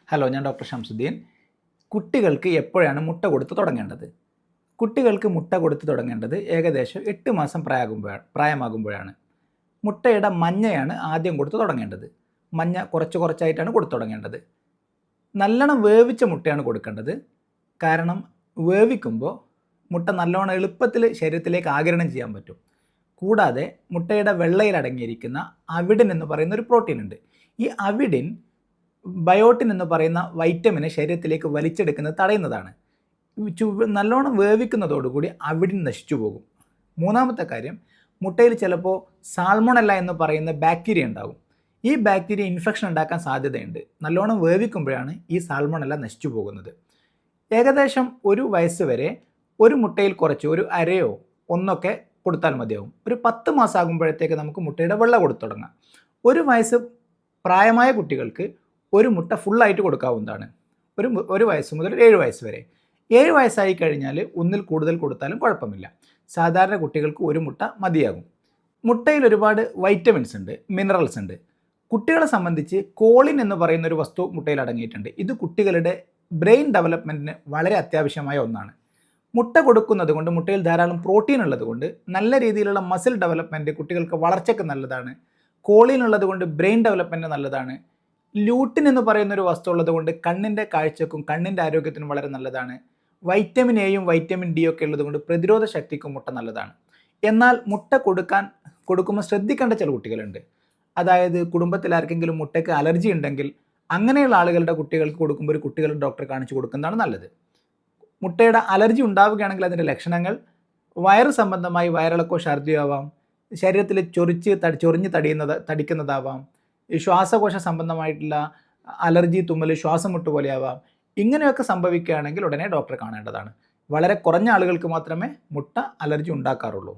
Hello, ഞാൻ doctor Shamsuddin. കുട്ടികൾക്ക് എപ്പോഴാണ് മുട്ട കൊടുത്ത് തുടങ്ങേണ്ടത്? കുട്ടികൾക്ക് മുട്ട കൊടുത്ത് തുടങ്ങേണ്ടത് ഏകദേശം 8 മാസം പ്രായമാകുമ്പോഴാണ്. മുട്ടയുടെ മഞ്ഞയാണ് ആദ്യം കൊടുത്ത് തുടങ്ങേണ്ടത്. മഞ്ഞ കുറച്ച് കുറച്ചായിട്ടാണ് കൊടുത്തു തുടങ്ങേണ്ടത്. നല്ലോണം വേവിച്ച മുട്ടയാണ് കൊടുക്കേണ്ടത്. കാരണം വേവിക്കുമ്പോൾ മുട്ട നല്ലോണം എളുപ്പത്തിൽ ശരീരത്തിലേക്ക് ആഗിരണം ചെയ്യാൻ പറ്റും. കൂടാതെ മുട്ടയുടെ വെള്ളയിൽ അടങ്ങിയിരിക്കുന്ന അവിഡിൻ എന്ന് പറയുന്ന ഒരു പ്രോട്ടീൻ ഉണ്ട്. ഈ അവിഡിൻ ബയോട്ടിൻ എന്ന് പറയുന്ന വൈറ്റമിനെ ശരീരത്തിലേക്ക് വലിച്ചെടുക്കുന്നത് തടയുന്നതാണ്. നല്ലോണം വേവിക്കുന്നതോടുകൂടി അവിഡിൻ നശിച്ചു പോകും. മൂന്നാമത്തെ കാര്യം, മുട്ടയിൽ ചിലപ്പോൾ സാൽമോണല്ല എന്ന് പറയുന്ന ബാക്ടീരിയ ഉണ്ടാകും. ഈ ബാക്ടീരിയ ഇൻഫെക്ഷൻ ഉണ്ടാക്കാൻ സാധ്യതയുണ്ട്. നല്ലോണം വേവിക്കുമ്പോഴാണ് ഈ സാൽമോണല്ല നശിച്ചു പോകുന്നത്. ഏകദേശം 1 വയസ്സ് വരെ ഒരു മുട്ടയിൽ കുറച്ച് ഒരു അരയോ ഒന്നൊക്കെ കൊടുത്താൽ മതിയാവും. ഒരു 10 മാസം ആകുമ്പോഴത്തേക്ക് നമുക്ക് മുട്ടയുടെ വെള്ള കൊടുത്തു തുടങ്ങാം. 1 വയസ്സ് പ്രായമായ കുട്ടികൾക്ക് ഒരു മുട്ട ഫുള്ളായിട്ട് കൊടുക്കാവുന്നതാണ്. ഒരു വയസ്സ് മുതൽ 7 വയസ്സ് വരെ. 7 വയസ്സായി കഴിഞ്ഞാൽ ഒന്നിൽ കൂടുതൽ കൊടുത്താലും കുഴപ്പമില്ല. സാധാരണ കുട്ടികൾക്ക് ഒരു മുട്ട മതിയാകും. മുട്ടയിൽ ഒരുപാട് വൈറ്റമിൻസ് ഉണ്ട്, മിനറൽസ് ഉണ്ട്. കുട്ടികളെ സംബന്ധിച്ച് കോളിൻ എന്ന് പറയുന്ന ഒരു വസ്തു മുട്ടയിൽ അടങ്ങിയിട്ടുണ്ട്. ഇത് കുട്ടികളുടെ ബ്രെയിൻ ഡെവലപ്മെൻറ്റിന് വളരെ അത്യാവശ്യമായ ഒന്നാണ്. മുട്ട കൊടുക്കുന്നത് കൊണ്ട്, മുട്ടയിൽ ധാരാളം പ്രോട്ടീൻ ഉള്ളത് കൊണ്ട് നല്ല രീതിയിലുള്ള മസിൽ ഡെവലപ്മെൻറ്റ്, കുട്ടികൾക്ക് വളർച്ചയ്ക്ക് നല്ലതാണ്. കോളിൻ ഉള്ളത് കൊണ്ട് ബ്രെയിൻ ഡെവലപ്മെൻറ്റ് നല്ലതാണ്. ലൂട്ടിൻ എന്ന് പറയുന്ന ഒരു വസ്തു ഉള്ളത് കൊണ്ട് കണ്ണിൻ്റെ കാഴ്ചക്കും കണ്ണിൻ്റെ ആരോഗ്യത്തിനും വളരെ നല്ലതാണ്. വൈറ്റമിൻ എയും വൈറ്റമിൻ ഡി ഒക്കെ ഉള്ളത് കൊണ്ട് പ്രതിരോധ ശക്തിക്കും മുട്ട നല്ലതാണ്. എന്നാൽ മുട്ട കൊടുക്കുമ്പോൾ ശ്രദ്ധിക്കേണ്ട ചില കുട്ടികളുണ്ട്. അതായത് കുടുംബത്തിൽ ആർക്കെങ്കിലും മുട്ടയ്ക്ക് അലർജി ഉണ്ടെങ്കിൽ അങ്ങനെയുള്ള ആളുകളുടെ കുട്ടികൾക്ക് കൊടുക്കുമ്പോൾ ഒരു കുട്ടികളുടെ ഡോക്ടറെ കാണിച്ചു കൊടുക്കുന്നതാണ് നല്ലത്. മുട്ടയുടെ അലർജി ഉണ്ടാവുകയാണെങ്കിൽ അതിൻ്റെ ലക്ഷണങ്ങൾ വയറ് സംബന്ധമായി വയറിളക്കോ ഛർദിയോ ആവാം, ശരീരത്തിൽ ചൊറിഞ്ഞ് തടിക്കുന്നതാവാം, ശ്വാസകോശ സംബന്ധമായിട്ടുള്ള അലർജി, തുമ്മൽ, ശ്വാസം മുട്ട് പോലെയാവാം. ഇങ്ങനെയൊക്കെ സംഭവിക്കുകയാണെങ്കിൽ ഉടനെ ഡോക്ടറെ കാണേണ്ടതാണ്. വളരെ കുറഞ്ഞ ആളുകൾക്ക് മാത്രമേ മുട്ട അലർജി ഉണ്ടാക്കാറുള്ളൂ.